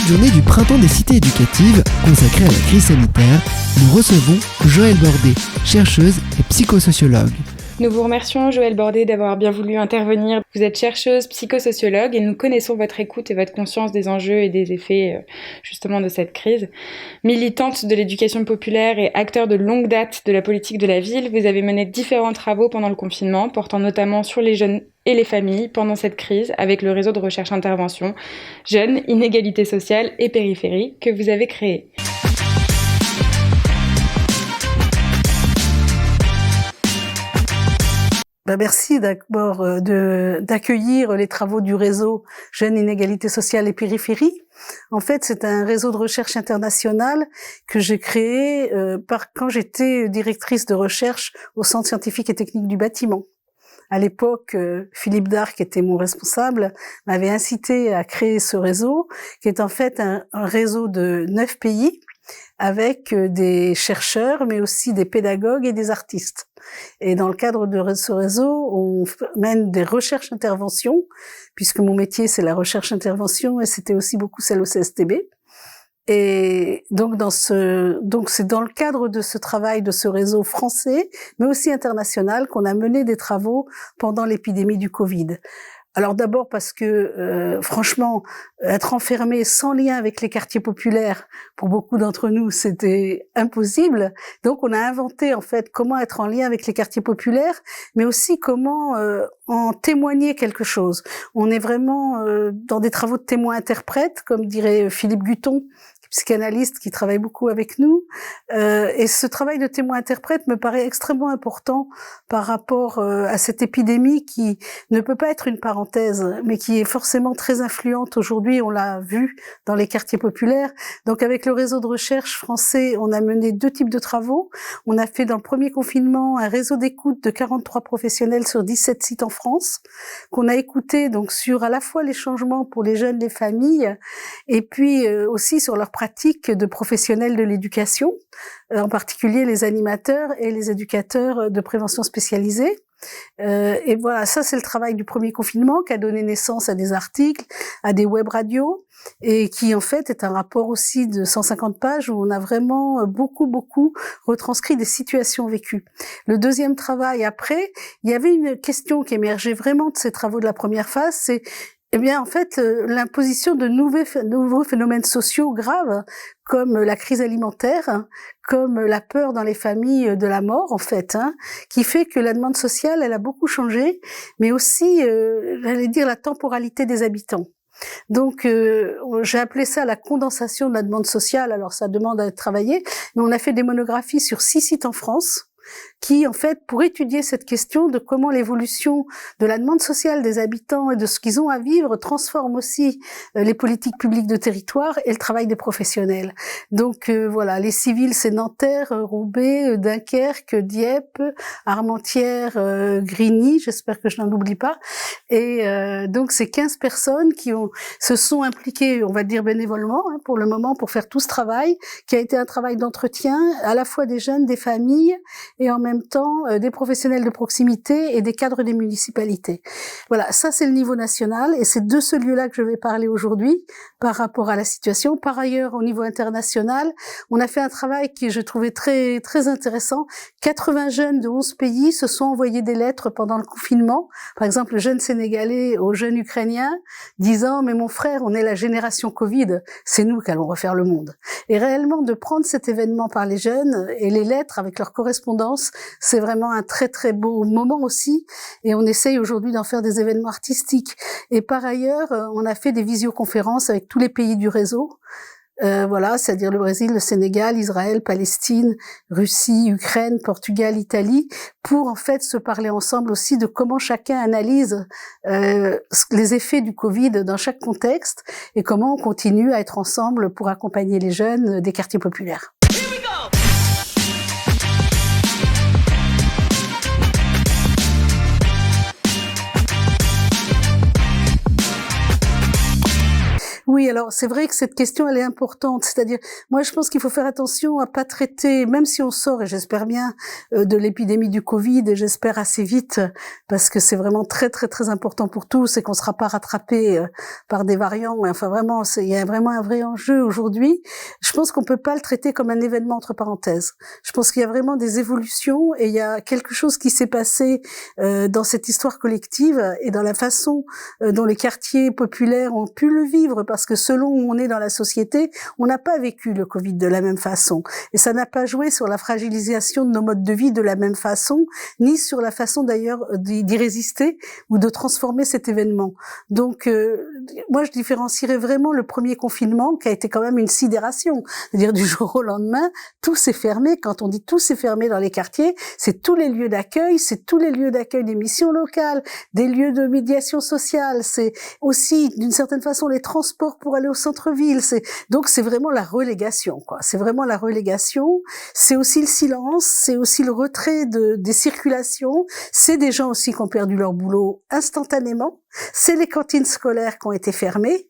cette journée du printemps des cités éducatives, consacrée à la crise sanitaire, nous recevons Joëlle Bordet, chercheuse et psychosociologue. Nous vous remercions, Joëlle Bordet, d'avoir bien voulu intervenir. Vous êtes chercheuse, psychosociologue et nous connaissons votre écoute et votre conscience des enjeux et des effets justement de cette crise. Militante de l'éducation populaire et acteur de longue date de la politique de la ville, vous avez mené différents travaux pendant le confinement, portant notamment sur les jeunes et les familles pendant cette crise avec le réseau de recherche-intervention Jeunes, Inégalités sociales et Périphérie que vous avez créé. Merci d'abord d'accueillir les travaux du réseau Jeunes, Inégalités sociales et Périphérie. En fait, c'est un réseau de recherche international que j'ai créé quand j'étais directrice de recherche au Centre scientifique et technique du bâtiment. À l'époque, Philippe Dard, qui était mon responsable, m'avait incité à créer ce réseau, qui est en fait un réseau de 9 pays, avec des chercheurs, mais aussi des pédagogues et des artistes. Et dans le cadre de ce réseau, on mène des recherches-interventions, puisque mon métier, c'est la recherche-intervention, et c'était aussi beaucoup celle au CSTB. Et donc c'est dans le cadre de ce travail, de ce réseau français, mais aussi international, qu'on a mené des travaux pendant l'épidémie du Covid. Alors d'abord parce que franchement, être enfermé sans lien avec les quartiers populaires, pour beaucoup d'entre nous, c'était impossible. Donc on a inventé en fait comment être en lien avec les quartiers populaires, mais aussi comment en témoigner quelque chose. On est vraiment dans des travaux de témoins-interprètes, comme dirait Philippe Gutton, psychanalyste qui travaille beaucoup avec nous. Et ce travail de témoin-interprète me paraît extrêmement important par rapport à cette épidémie qui ne peut pas être une parenthèse, mais qui est forcément très influente aujourd'hui, on l'a vu dans les quartiers populaires. Donc avec le réseau de recherche français, on a mené 2 types de travaux. On a fait dans le premier confinement un réseau d'écoute de 43 professionnels sur 17 sites en France, qu'on a écouté donc sur à la fois les changements pour les jeunes, les familles, et puis aussi sur leur pratique de professionnels de l'éducation, en particulier les animateurs et les éducateurs de prévention spécialisés. Et voilà, ça c'est le travail du premier confinement qui a donné naissance à des articles, à des web radios, et qui en fait est un rapport aussi de 150 pages où on a vraiment beaucoup retranscrit des situations vécues. Le deuxième travail après, il y avait une question qui émergeait vraiment de ces travaux de la première phase, c'est en fait, l'imposition de nouveaux phénomènes sociaux graves, comme la crise alimentaire, comme la peur dans les familles de la mort, en fait, qui fait que la demande sociale, elle a beaucoup changé, mais aussi, j'allais dire, la temporalité des habitants. Donc, j'ai appelé ça la condensation de la demande sociale. Alors, ça demande à être travaillé, mais on a fait des monographies sur 6 sites en France, qui, en fait, pour étudier cette question de comment l'évolution de la demande sociale des habitants et de ce qu'ils ont à vivre transforme aussi les politiques publiques de territoire et le travail des professionnels. Donc, voilà, les civils, c'est Nanterre, Roubaix, Dunkerque, Dieppe, Armentières, Grigny, j'espère que je n'en oublie pas. Et donc, c'est 15 personnes qui se sont impliquées, on va dire bénévolement, pour le moment, pour faire tout ce travail, qui a été un travail d'entretien, à la fois des jeunes, des familles, et en même temps des professionnels de proximité et des cadres des municipalités. Voilà, ça c'est le niveau national et c'est de ce lieu-là que je vais parler aujourd'hui par rapport à la situation. Par ailleurs, au niveau international, on a fait un travail qui je trouvais très très intéressant. 80 jeunes de 11 pays se sont envoyés des lettres pendant le confinement. Par exemple, le jeune Sénégalais au jeune Ukrainien disant « Mais mon frère, on est la génération Covid, c'est nous qui allons refaire le monde ». Et réellement, de prendre cet événement par les jeunes et les lettres avec leur correspondance, c'est vraiment un très très beau moment aussi, et on essaye aujourd'hui d'en faire des événements artistiques. Et par ailleurs, on a fait des visioconférences avec tous les pays du réseau, voilà, c'est-à-dire le Brésil, le Sénégal, Israël, Palestine, Russie, Ukraine, Portugal, Italie, pour en fait se parler ensemble aussi de comment chacun analyse les effets du Covid dans chaque contexte et comment on continue à être ensemble pour accompagner les jeunes des quartiers populaires. Oui, Oui, alors c'est vrai que cette question elle est importante, c'est-à-dire moi je pense qu'il faut faire attention à pas traiter, même si on sort et j'espère bien de l'épidémie du Covid et j'espère assez vite parce que c'est vraiment très très très important pour tous et qu'on sera pas rattrapé par des variants. Enfin vraiment, il y a vraiment un vrai enjeu aujourd'hui. Je pense qu'on peut pas le traiter comme un événement entre parenthèses. Je pense qu'il y a vraiment des évolutions et il y a quelque chose qui s'est passé dans cette histoire collective et dans la façon dont les quartiers populaires ont pu le vivre, parce que selon où on est dans la société, on n'a pas vécu le Covid de la même façon. Et ça n'a pas joué sur la fragilisation de nos modes de vie de la même façon, ni sur la façon d'ailleurs d'y résister ou de transformer cet événement. Donc, moi, je différencierais vraiment le premier confinement, qui a été quand même une sidération. C'est-à-dire du jour au lendemain, tout s'est fermé. Quand on dit tout s'est fermé dans les quartiers, c'est tous les lieux d'accueil, c'est tous les lieux d'accueil des missions locales, des lieux de médiation sociale, c'est aussi, d'une certaine façon, les transports pour aller au centre-ville. Donc c'est vraiment la relégation, quoi. C'est vraiment la relégation. C'est aussi le silence, c'est aussi le retrait des circulations. C'est des gens aussi qui ont perdu leur boulot instantanément. C'est les cantines scolaires qui ont été fermées.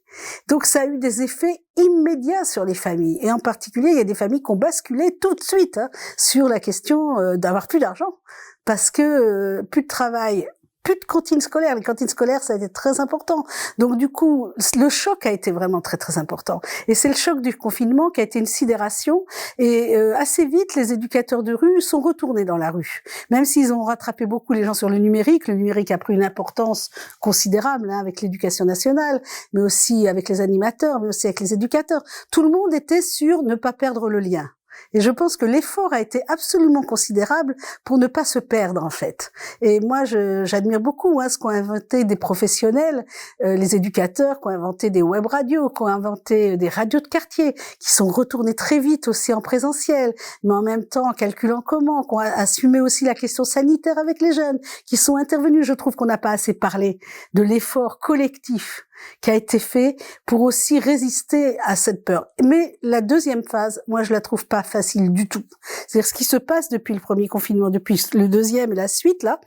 Donc ça a eu des effets immédiats sur les familles. Et en particulier, il y a des familles qui ont basculé tout de suite sur la question d'avoir plus d'argent. Parce que plus de travail, plus de cantines scolaires. Les cantines scolaires, ça a été très important. Donc du coup, le choc a été vraiment très très important. Et c'est le choc du confinement qui a été une sidération. Et assez vite, les éducateurs de rue sont retournés dans la rue. Même s'ils ont rattrapé beaucoup les gens sur le numérique a pris une importance considérable avec l'éducation nationale, mais aussi avec les animateurs, mais aussi avec les éducateurs. Tout le monde était sur ne pas perdre le lien. Et je pense que l'effort a été absolument considérable pour ne pas se perdre, en fait. Et moi, j'admire beaucoup ce qu'ont inventé des professionnels, les éducateurs, qui ont inventé des web radios, qui ont inventé des radios de quartier, qui sont retournés très vite aussi en présentiel, mais en même temps en calculant comment, qui ont assumé aussi la question sanitaire avec les jeunes, qui sont intervenus. Je trouve qu'on n'a pas assez parlé de l'effort collectif qui a été fait pour aussi résister à cette peur. Mais la deuxième phase, moi, je la trouve pas facile du tout. C'est-à-dire ce qui se passe depuis le premier confinement, depuis le deuxième et la suite, là,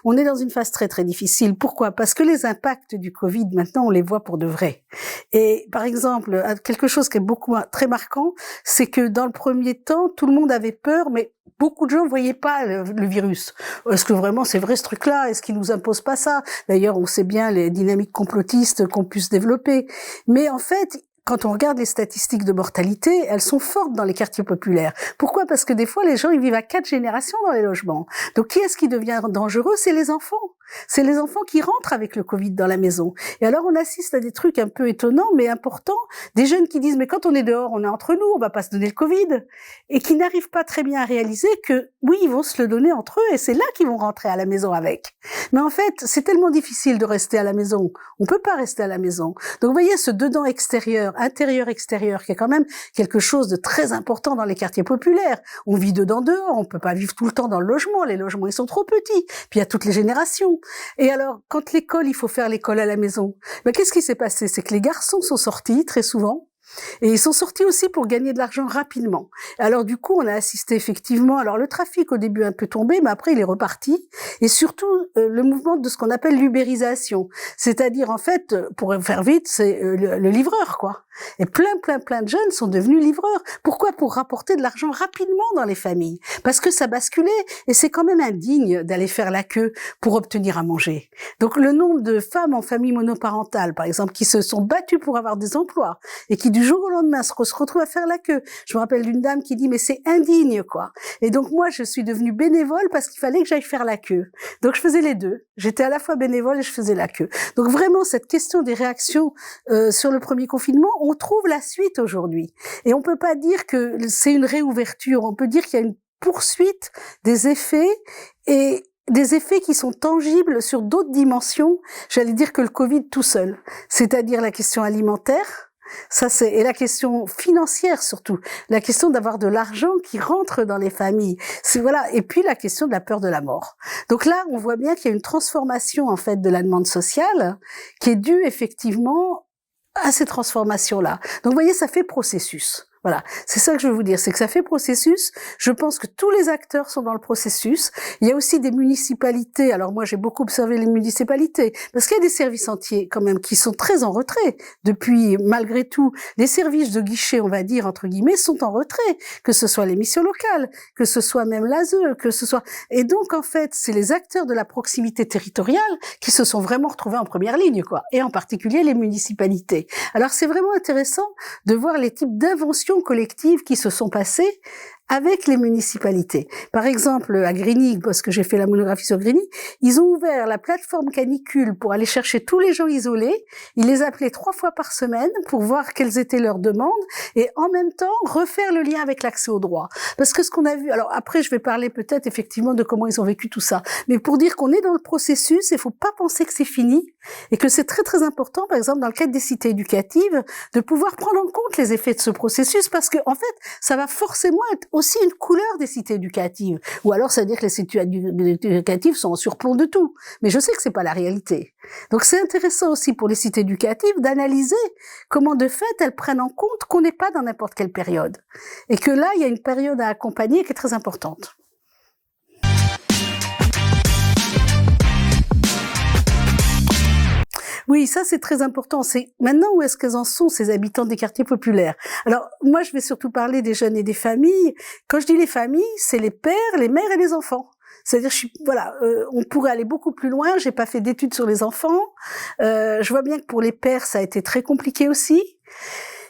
on est dans une phase très, très difficile. Pourquoi? Parce que les impacts du Covid, maintenant, on les voit pour de vrai. Et, par exemple, quelque chose qui est très marquant, c'est que dans le premier temps, tout le monde avait peur, mais beaucoup de gens ne voyaient pas le virus. Est-ce que vraiment c'est vrai ce truc-là? Est-ce qu'il nous impose pas ça? D'ailleurs, on sait bien les dynamiques complotistes qu'on puisse développer. Mais en fait, quand on regarde les statistiques de mortalité, elles sont fortes dans les quartiers populaires. Pourquoi? Parce que des fois, les gens, ils vivent à 4 générations dans les logements. Donc, qui est-ce qui devient dangereux? C'est les enfants. C'est les enfants qui rentrent avec le Covid dans la maison. Et alors, on assiste à des trucs un peu étonnants, mais importants. Des jeunes qui disent, mais quand on est dehors, on est entre nous, on va pas se donner le Covid. Et qui n'arrivent pas très bien à réaliser que, oui, ils vont se le donner entre eux, et c'est là qu'ils vont rentrer à la maison avec. Mais en fait, c'est tellement difficile de rester à la maison. On peut pas rester à la maison. Donc, vous voyez, ce dedans extérieur, intérieur-extérieur, qui est quand même quelque chose de très important dans les quartiers populaires. On vit dedans dehors, on peut pas vivre tout le temps dans le logement. Les logements, ils sont trop petits. Puis, il y a toutes les générations. Et alors, quand l'école, il faut faire l'école à la maison, ben, qu'est-ce qui s'est passé? C'est que les garçons sont sortis, très souvent, et ils sont sortis aussi pour gagner de l'argent rapidement. Alors du coup, on a assisté effectivement, alors le trafic au début un peu tombé, mais après il est reparti. Et surtout, le mouvement de ce qu'on appelle l'ubérisation. C'est-à-dire, en fait, pour faire vite, c'est le livreur, quoi. Et plein de jeunes sont devenus livreurs. Pourquoi? Pour rapporter de l'argent rapidement dans les familles. Parce que ça basculait, et c'est quand même indigne d'aller faire la queue pour obtenir à manger. Donc le nombre de femmes en famille monoparentale, par exemple, qui se sont battues pour avoir des emplois, et qui du jour au lendemain se retrouvent à faire la queue. Je me rappelle d'une dame qui dit, mais c'est indigne, quoi. Et donc moi, je suis devenue bénévole parce qu'il fallait que j'aille faire la queue. Donc je faisais les deux. J'étais à la fois bénévole et je faisais la queue. Donc vraiment, cette question des réactions sur le premier confinement, on trouve la suite aujourd'hui. Et on peut pas dire que c'est une réouverture. On peut dire qu'il y a une poursuite des effets et des effets qui sont tangibles sur d'autres dimensions. J'allais dire que le Covid tout seul. C'est-à-dire la question alimentaire. Et la question financière surtout, la question d'avoir de l'argent qui rentre dans les familles. Et puis la question de la peur de la mort. Donc là, on voit bien qu'il y a une transformation en fait de la demande sociale qui est due effectivement à ces transformations-là. Donc vous voyez, ça fait processus. Voilà, c'est ça que je veux vous dire, c'est que ça fait processus. Je pense que tous les acteurs sont dans le processus. Il y a aussi des municipalités. Alors moi, j'ai beaucoup observé les municipalités parce qu'il y a des services entiers quand même qui sont très en retrait depuis, malgré tout, les services de guichet, on va dire entre guillemets, sont en retrait. Que ce soit les missions locales, que ce soit même l'ASE, que ce soit. Et donc en fait, c'est les acteurs de la proximité territoriale qui se sont vraiment retrouvés en première ligne, quoi. Et en particulier les municipalités. Alors c'est vraiment intéressant de voir les types d'inventions collectives qui se sont passées avec les municipalités. Par exemple, à Grigny, parce que j'ai fait la monographie sur Grigny, ils ont ouvert la plateforme canicule pour aller chercher tous les gens isolés. Ils les appelaient 3 fois par semaine pour voir quelles étaient leurs demandes et en même temps refaire le lien avec l'accès aux droits. Parce que ce qu'on a vu, alors après je vais parler peut-être effectivement de comment ils ont vécu tout ça, mais pour dire qu'on est dans le processus, il faut pas penser que c'est fini et que c'est très très important, par exemple dans le cadre des cités éducatives, de pouvoir prendre en compte les effets de ce processus parce que en fait, ça va forcément être aussi une couleur des cités éducatives. Ou alors, ça veut dire que les cités éducatives sont en surplomb de tout. Mais je sais que c'est pas la réalité. Donc, c'est intéressant aussi pour les cités éducatives d'analyser comment, de fait, elles prennent en compte qu'on n'est pas dans n'importe quelle période. Et que là, il y a une période à accompagner qui est très importante. Oui, ça c'est très important. C'est maintenant où est-ce qu'elles en sont, ces habitants des quartiers populaires. Alors moi, je vais surtout parler des jeunes et des familles. Quand je dis les familles, c'est les pères, les mères et les enfants. C'est-à-dire, on pourrait aller beaucoup plus loin. J'ai pas fait d'études sur les enfants. Je vois bien que pour les pères, ça a été très compliqué aussi.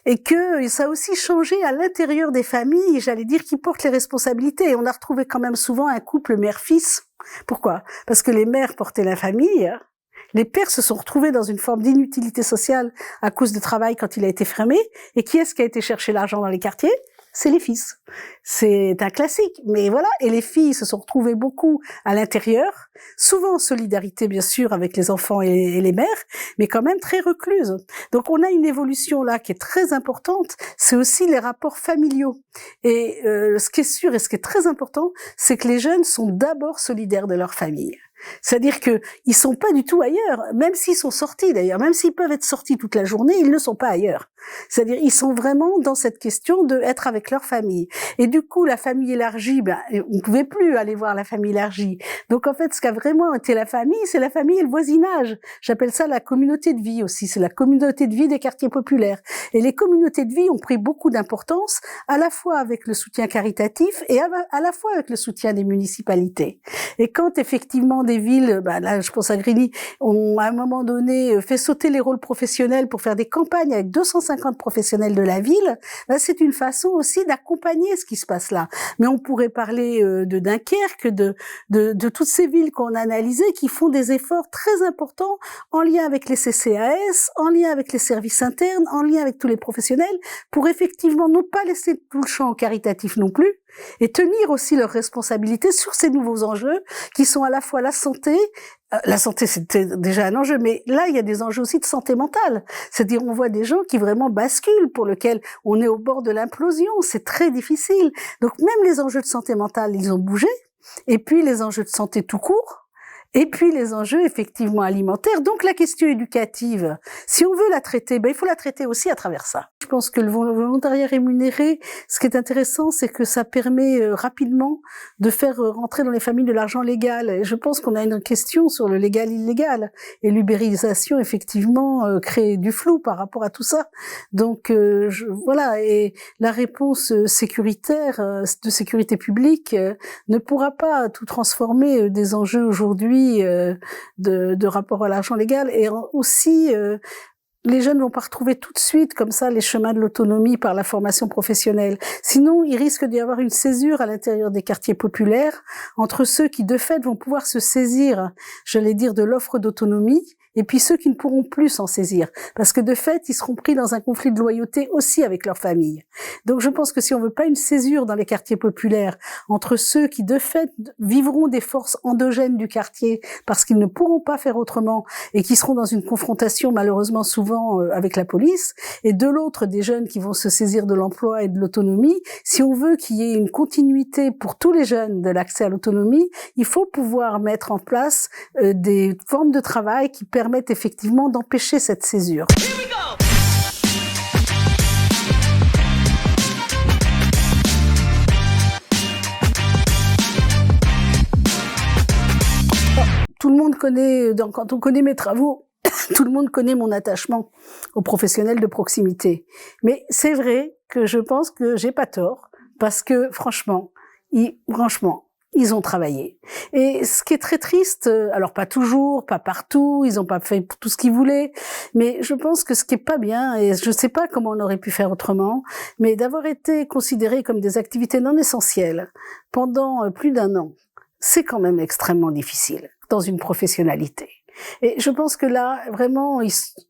Et que ça a aussi changé à l'intérieur des familles, j'allais dire, qui portent les responsabilités. Et on a retrouvé quand même souvent un couple mère-fils. Pourquoi ? Parce que les mères portaient la famille. Les pères se sont retrouvés dans une forme d'inutilité sociale à cause du travail quand il a été fermé. Et qui est-ce qui a été chercher l'argent dans les quartiers ? C'est les fils. C'est un classique. Mais voilà. Et les filles se sont retrouvées beaucoup à l'intérieur, souvent en solidarité, bien sûr, avec les enfants et les mères, mais quand même très recluses. Donc, on a une évolution là qui est très importante. C'est aussi les rapports familiaux. Et ce qui est sûr et ce qui est très important, c'est que les jeunes sont d'abord solidaires de leur famille. C'est-à-dire que ils sont pas du tout ailleurs, même s'ils sont sortis d'ailleurs, même s'ils peuvent être sortis toute la journée, ils ne sont pas ailleurs. C'est-à-dire ils sont vraiment dans cette question de être avec leur famille. Et du coup, la famille élargie, on ne pouvait plus aller voir la famille élargie. Donc en fait, ce qu'a vraiment été la famille, c'est la famille et le voisinage. J'appelle ça la communauté de vie aussi. C'est la communauté de vie des quartiers populaires. Et les communautés de vie ont pris beaucoup d'importance, à la fois avec le soutien caritatif et à la fois avec le soutien des municipalités. Et quand effectivement des villes, là je pense à Grigny, ont à un moment donné fait sauter les rôles professionnels pour faire des campagnes avec 250 professionnels de la ville, c'est une façon aussi d'accompagner ce qui se passe là. Mais on pourrait parler de Dunkerque, de toutes ces villes qu'on a analysées qui font des efforts très importants en lien avec les CCAS, en lien avec les services internes, en lien avec tous les professionnels, pour effectivement non pas laisser tout le champ caritatif non plus, et tenir aussi leurs responsabilités sur ces nouveaux enjeux qui sont à la fois la santé. La santé, c'était déjà un enjeu, mais là, il y a des enjeux aussi de santé mentale. C'est-à-dire, on voit des gens qui vraiment basculent, pour lesquels on est au bord de l'implosion. C'est très difficile. Donc, même les enjeux de santé mentale, ils ont bougé. Et puis, les enjeux de santé tout court. Et puis les enjeux effectivement alimentaires. Donc la question éducative, si on veut la traiter, il faut la traiter aussi à travers ça. Je pense que le volontariat rémunéré, ce qui est intéressant, c'est que ça permet rapidement de faire rentrer dans les familles de l'argent légal. Et je pense qu'on a une question sur le légal-illégal. Et l'ubérisation, effectivement, crée du flou par rapport à tout ça. Donc voilà, et la réponse sécuritaire, de sécurité publique, ne pourra pas tout transformer des enjeux aujourd'hui de rapport à l'argent légal. Et aussi, les jeunes vont pas retrouver tout de suite comme ça les chemins de l'autonomie par la formation professionnelle. Sinon, il risque d'y avoir une césure à l'intérieur des quartiers populaires entre ceux qui, de fait, vont pouvoir se saisir, j'allais dire, de l'offre d'autonomie, et puis ceux qui ne pourront plus s'en saisir. Parce que de fait, ils seront pris dans un conflit de loyauté aussi avec leur famille. Donc je pense que si on veut pas une césure dans les quartiers populaires entre ceux qui de fait vivront des forces endogènes du quartier parce qu'ils ne pourront pas faire autrement et qui seront dans une confrontation malheureusement souvent avec la police, et de l'autre des jeunes qui vont se saisir de l'emploi et de l'autonomie, si on veut qu'il y ait une continuité pour tous les jeunes de l'accès à l'autonomie, il faut pouvoir mettre en place des formes de travail qui permettent effectivement d'empêcher cette césure. monde connaît, quand on connaît mes travaux, tout le monde connaît mon attachement aux professionnels de proximité. Mais c'est vrai que je pense que j'ai pas tort, parce que franchement, ils ont travaillé. Et ce qui est très triste, alors pas toujours, pas partout, ils ont pas fait tout ce qu'ils voulaient, mais je pense que ce qui est pas bien, et je sais pas comment on aurait pu faire autrement, mais d'avoir été considérés comme des activités non essentielles pendant plus d'1 an, c'est quand même extrêmement difficile dans une professionnalité. Et je pense que là, vraiment,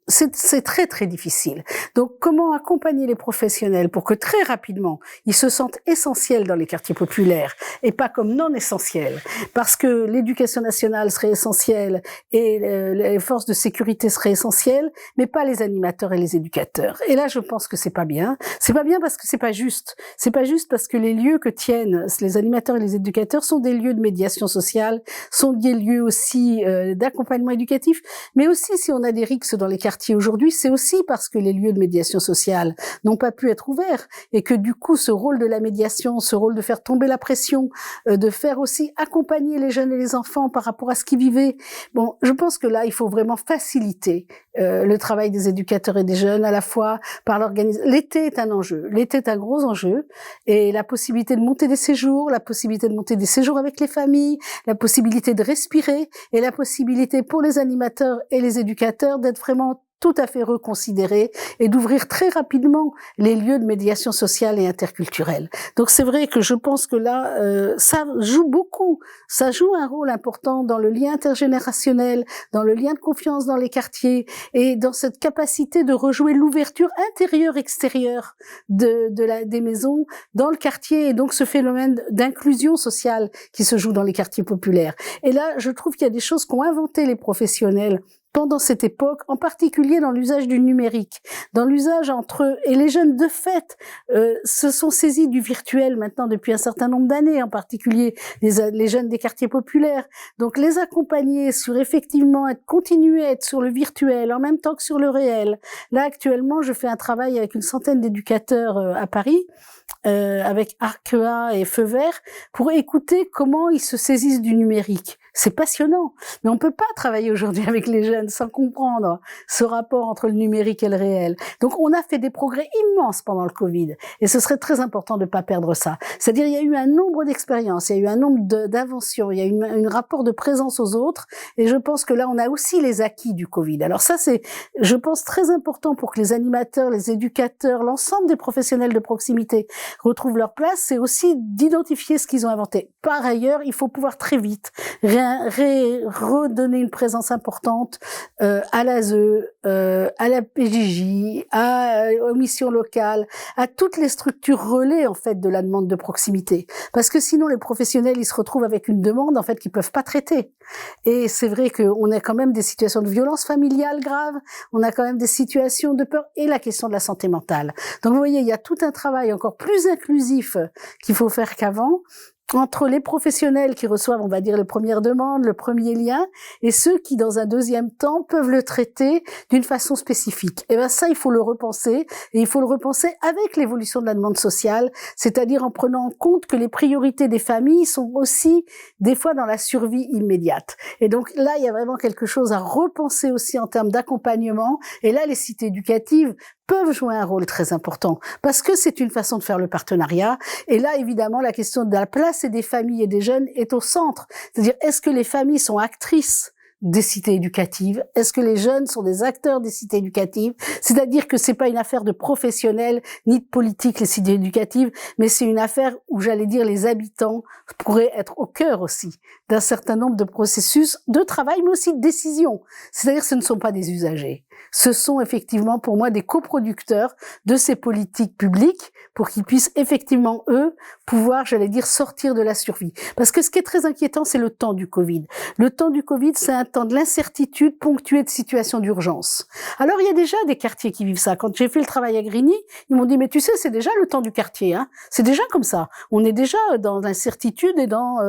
c'est très très difficile. Donc, comment accompagner les professionnels pour que très rapidement, ils se sentent essentiels dans les quartiers populaires et pas comme non essentiels, parce que l'éducation nationale serait essentielle et les forces de sécurité seraient essentielles, mais pas les animateurs et les éducateurs. Et là, je pense que c'est pas bien. C'est pas bien parce que c'est pas juste. C'est pas juste parce que les lieux que tiennent les animateurs et les éducateurs sont des lieux de médiation sociale, sont des lieux aussi d'accompagnement éducatif, mais aussi si on a des rixes dans les quartiers aujourd'hui, c'est aussi parce que les lieux de médiation sociale n'ont pas pu être ouverts et que du coup ce rôle de la médiation, ce rôle de faire tomber la pression, de faire aussi accompagner les jeunes et les enfants par rapport à ce qu'ils vivaient. Bon, je pense que là il faut vraiment faciliter le travail des éducateurs et des jeunes à la fois par l'organisation. L'été est un enjeu, l'été est un gros enjeu et la possibilité de monter des séjours, la possibilité de monter des séjours avec les familles, la possibilité de respirer et la possibilité pour les animateurs et les éducateurs d'être vraiment tout à fait reconsidérés et d'ouvrir très rapidement les lieux de médiation sociale et interculturelle. Donc c'est vrai que je pense que là, ça joue beaucoup, ça joue un rôle important dans le lien intergénérationnel, dans le lien de confiance dans les quartiers et dans cette capacité de rejouer l'ouverture intérieure-extérieure des maisons dans le quartier et donc ce phénomène d'inclusion sociale qui se joue dans les quartiers populaires. Et là, je trouve qu'il y a des choses qu'ont inventé les professionnels pendant cette époque, en particulier dans l'usage du numérique, dans l'usage entre eux. Et les jeunes, de fait, se sont saisis du virtuel maintenant depuis un certain nombre d'années, en particulier les jeunes des quartiers populaires. Donc les accompagner sur effectivement continuer à être sur le virtuel en même temps que sur le réel. Là, actuellement, je fais un travail avec une centaine d'éducateurs à Paris, avec Arkea et Feu Vert, pour écouter comment ils se saisissent du numérique. C'est passionnant, mais on peut pas travailler aujourd'hui avec les jeunes sans comprendre ce rapport entre le numérique et le réel. Donc on a fait des progrès immenses pendant le Covid, et ce serait très important de pas perdre ça. C'est-à-dire il y a eu un nombre d'expériences, il y a eu un nombre d'inventions, il y a eu un rapport de présence aux autres, et je pense que là on a aussi les acquis du Covid. Alors ça c'est, je pense, très important pour que les animateurs, les éducateurs, l'ensemble des professionnels de proximité retrouvent leur place, c'est aussi d'identifier ce qu'ils ont inventé. Par ailleurs, il faut pouvoir très vite redonner une présence importante à l'ASE, à la PJJ, aux missions locales, à toutes les structures relais en fait de la demande de proximité. Parce que sinon les professionnels ils se retrouvent avec une demande en fait qu'ils peuvent pas traiter. Et c'est vrai qu'on a quand même des situations de violence familiale graves, on a quand même des situations de peur et la question de la santé mentale. Donc vous voyez, il y a tout un travail encore plus inclusif qu'il faut faire qu'avant, entre les professionnels qui reçoivent, on va dire, les premières demandes, le premier lien, et ceux qui, dans un deuxième temps, peuvent le traiter d'une façon spécifique. Et ben ça, il faut le repenser, et il faut le repenser avec l'évolution de la demande sociale, c'est-à-dire en prenant en compte que les priorités des familles sont aussi, des fois, dans la survie immédiate. Et donc là, il y a vraiment quelque chose à repenser aussi en termes d'accompagnement, et là, les cités éducatives peuvent jouer un rôle très important, parce que c'est une façon de faire le partenariat, et là, évidemment, la question de la place et des familles et des jeunes est au centre. C'est-à-dire, est-ce que les familles sont actrices des cités éducatives? Est-ce que les jeunes sont des acteurs des cités éducatives? C'est-à-dire que c'est pas une affaire de professionnels ni de politique, les cités éducatives, mais c'est une affaire où, j'allais dire, les habitants pourraient être au cœur aussi d'un certain nombre de processus de travail, mais aussi de décision. C'est-à-dire que ce ne sont pas des usagers. Ce sont effectivement pour moi des coproducteurs de ces politiques publiques pour qu'ils puissent effectivement, eux, pouvoir, j'allais dire, sortir de la survie. Parce que ce qui est très inquiétant, c'est le temps du Covid. Le temps du Covid, c'est un temps de l'incertitude ponctué de situations d'urgence. Alors, il y a déjà des quartiers qui vivent ça. Quand j'ai fait le travail à Grigny, ils m'ont dit, mais tu sais, c'est déjà le temps du quartier, hein. C'est déjà comme ça. On est déjà dans l'incertitude et dans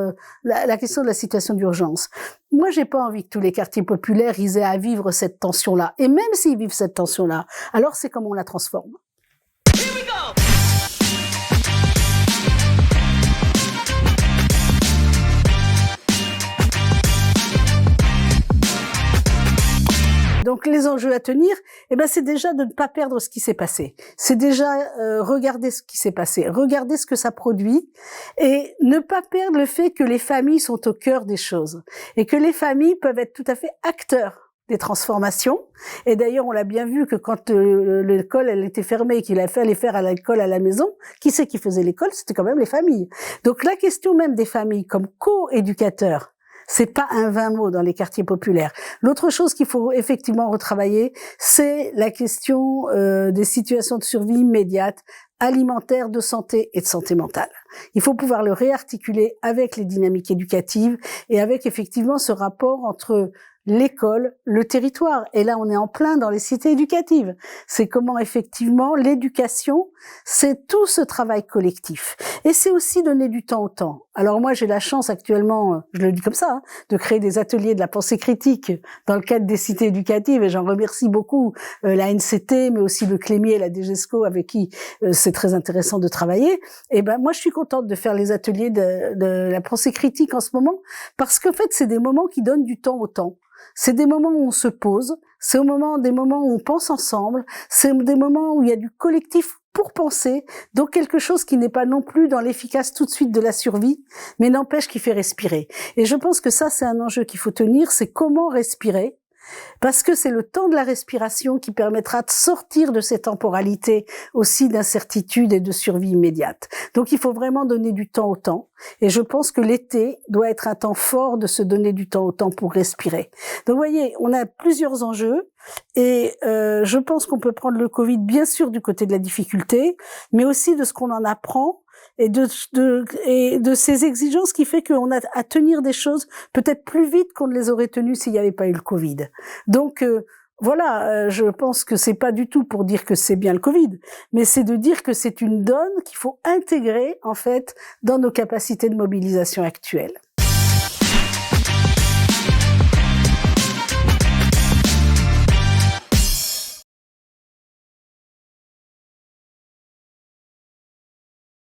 la question de la situation d'urgence. Moi, j'ai pas envie que tous les quartiers populaires ils aient à vivre cette tension-là. Et même s'ils vivent cette tension-là, alors c'est comment on la transforme. Donc les enjeux à tenir, c'est déjà de ne pas perdre ce qui s'est passé. C'est déjà regarder ce qui s'est passé, regarder ce que ça produit et ne pas perdre le fait que les familles sont au cœur des choses et que les familles peuvent être tout à fait acteurs des transformations. Et d'ailleurs, on l'a bien vu que quand l'école elle était fermée et qu'il a fallu faire à l'école à la maison, qui c'est qui faisait l'école? C'était quand même les familles. Donc la question même des familles comme co-éducateurs, c'est pas un vain mot dans les quartiers populaires. L'autre chose qu'il faut effectivement retravailler, c'est la question des situations de survie immédiate, alimentaire, de santé et de santé mentale. Il faut pouvoir le réarticuler avec les dynamiques éducatives et avec effectivement ce rapport entre l'école, le territoire. Et là, on est en plein dans les cités éducatives. C'est comment effectivement l'éducation, c'est tout ce travail collectif. Et c'est aussi donner du temps au temps. Alors moi, j'ai la chance actuellement, je le dis comme ça, de créer des ateliers de la pensée critique dans le cadre des cités éducatives. Et j'en remercie beaucoup la NCT, mais aussi le Clémier et la DGESCO avec qui c'est très intéressant de travailler. Et moi, je suis contente de faire les ateliers de la pensée critique en ce moment, parce qu'en fait, c'est des moments qui donnent du temps au temps. C'est des moments où on se pose, c'est des moments où on pense ensemble, c'est des moments où il y a du collectif pour penser, donc quelque chose qui n'est pas non plus dans l'efficace tout de suite de la survie, mais n'empêche qui fait respirer. Et je pense que ça, c'est un enjeu qu'il faut tenir, c'est comment respirer, parce que c'est le temps de la respiration qui permettra de sortir de ces temporalités aussi d'incertitude et de survie immédiate. Donc il faut vraiment donner du temps au temps. Et je pense que l'été doit être un temps fort de se donner du temps au temps pour respirer. Donc vous voyez, on a plusieurs enjeux. Et je pense qu'on peut prendre le Covid bien sûr du côté de la difficulté, mais aussi de ce qu'on en apprend et de ces exigences qui fait qu'on a à tenir des choses peut-être plus vite qu'on ne les aurait tenues s'il n'y avait pas eu le Covid. Donc je pense que c'est pas du tout pour dire que c'est bien le Covid, mais c'est de dire que c'est une donne qu'il faut intégrer en fait dans nos capacités de mobilisation actuelles.